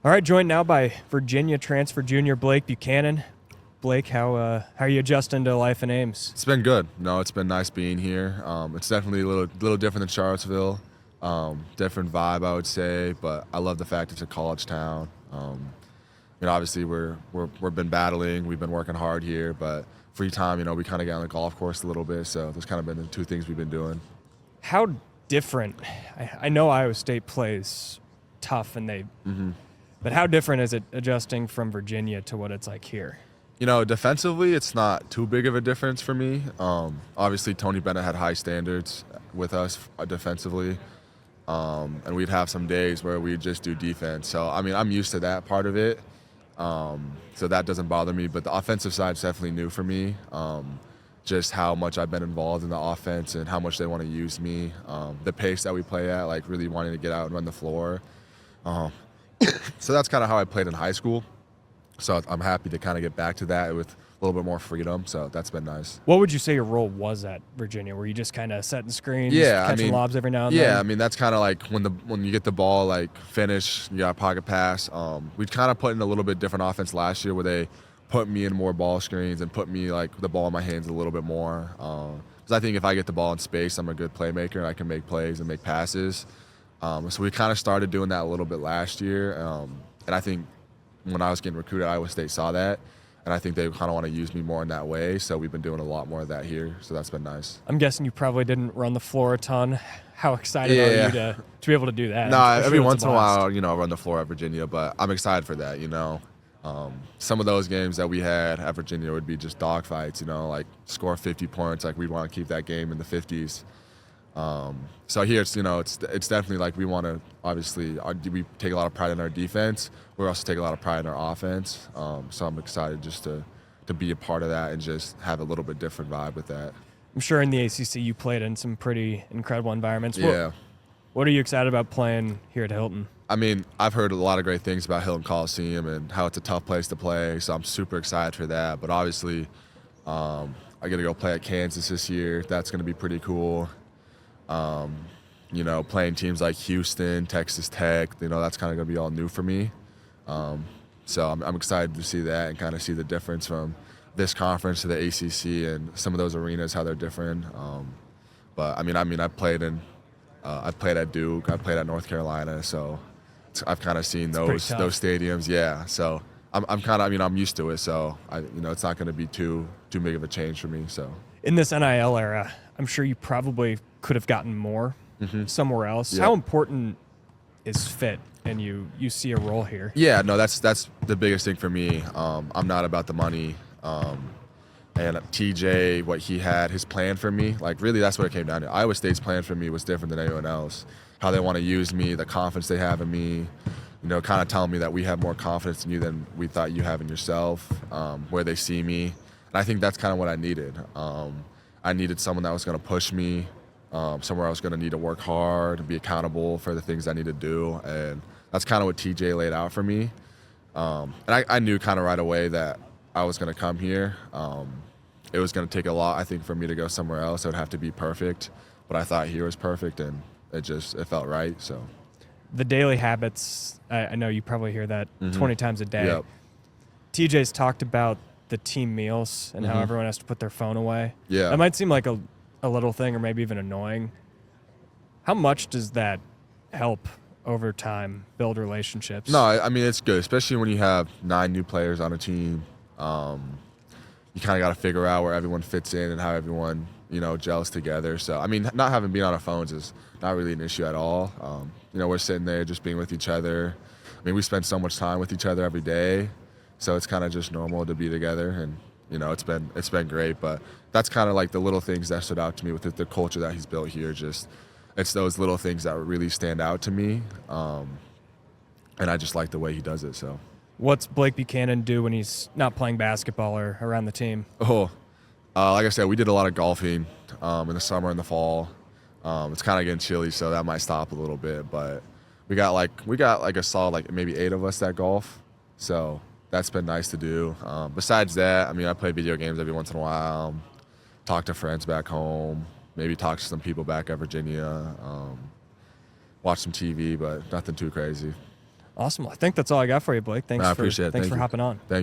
All right, joined now by Virginia transfer junior Blake Buchanan. Blake, how are you adjusting to life in Ames? It's been good. No, it's been nice being here. It's definitely a little different than Charlottesville. Different vibe, I would say, but I love the fact it's a college town. Obviously we've been battling, we've been working hard here, but free time, we kind of get on the golf course a little bit. So there's kind of been the two things we've been doing. How different? I know Iowa State plays tough, and but how different is it adjusting from Virginia to what it's like here? Defensively, it's not too big of a difference for me. Obviously, Tony Bennett had high standards with us defensively, and we'd have some days where we'd just do defense. So, I'm used to that part of it, so that doesn't bother me. But the offensive side is definitely new for me, just how much I've been involved in the offense and how much they want to use me, the pace that we play at, like really wanting to get out and run the floor. So that's kind of how I played in high school. So I'm happy to kind of get back to that with a little bit more freedom. So that's been nice. What would you say your role was at Virginia? Were you just kind of setting screens, catching lobs every now and then? Yeah, that's kind of like when you get the ball, like finish, you got a pocket pass. We kind of put in a little bit different offense last year where they put me in more ball screens and put me like the ball in my hands a little bit more. Because I think if I get the ball in space, I'm a good playmaker and I can make plays and make passes. So we kind of started doing that a little bit last year. And I think when I was getting recruited, Iowa State saw that. And I think they kind of want to use me more in that way. So we've been doing a lot more of that here. So that's been nice. I'm guessing you probably didn't run the floor a ton. How excited are you to be able to do that? No, every once in a while, I'll run the floor at Virginia. But I'm excited for that, Some of those games that we had at Virginia would be just dogfights, like score 50 points. Like we'd want to keep that game in the 50s. So here it's definitely like we want to obviously we take a lot of pride in our defense. We also take a lot of pride in our offense. So I'm excited just to be a part of that and just have a little bit different vibe with that. I'm sure in the ACC you played in some pretty incredible environments. Yeah. What are you excited about playing here at Hilton? I've heard a lot of great things about Hilton Coliseum and how it's a tough place to play. So I'm super excited for that. But obviously, I get to go play at Kansas this year. That's going to be pretty cool. Playing teams like Houston, Texas Tech, that's kind of going to be all new for me. So I'm excited to see that and kind of see the difference from this conference to the ACC and some of those arenas, how they're different. But I played at Duke, I played at North Carolina, so I've kind of seen those stadiums. Yeah, so I'm used to it. So it's not going to be too big of a change for me. So in this NIL era, I'm sure you probably could have gotten more somewhere else. Yeah. How important is fit, and you see a role here? Yeah, no, that's the biggest thing for me. I'm not about the money. And TJ, what he had, his plan for me, like really that's what it came down to. Iowa State's plan for me was different than anyone else. How they want to use me, the confidence they have in me, kind of telling me that we have more confidence in you than we thought you have in yourself, where they see me. And I think that's kind of what I needed. I needed someone that was going to push me, somewhere I was going to need to work hard and be accountable for the things I need to do. And that's kind of what TJ laid out for me. And I knew kind of right away that I was going to come here. It was going to take a lot, I think, for me to go somewhere else. It would have to be perfect. But I thought here was perfect, and it felt right. So the daily habits, I know you probably hear that 20 times a day. Yep. TJ's talked about the team meals and how everyone has to put their phone away. Yeah. That might seem like a little thing or maybe even annoying. How much does that help over time build relationships? No, it's good, especially when you have 9 new players on a team. You kind of got to figure out where everyone fits in and how everyone, gels together. So, not having been on our phones is not really an issue at all. We're sitting there just being with each other. We spend so much time with each other every day. So it's kind of just normal to be together, and it's been great. But that's kind of like the little things that stood out to me with the culture that he's built here. Just it's those little things that really stand out to me, and I just like the way he does it. So, what's Blake Buchanan do when he's not playing basketball or around the team? like I said, we did a lot of golfing in the summer and the fall. It's kind of getting chilly, so that might stop a little bit. But we got a solid maybe 8 of us that golf. So that's been nice to do. Besides that, I play video games every once in a while, talk to friends back home, maybe talk to some people back at Virginia, watch some TV, but nothing too crazy. Awesome. I think that's all I got for you, Blake. Thanks I appreciate it. Thanks Thank for you. hopping on. Thank you.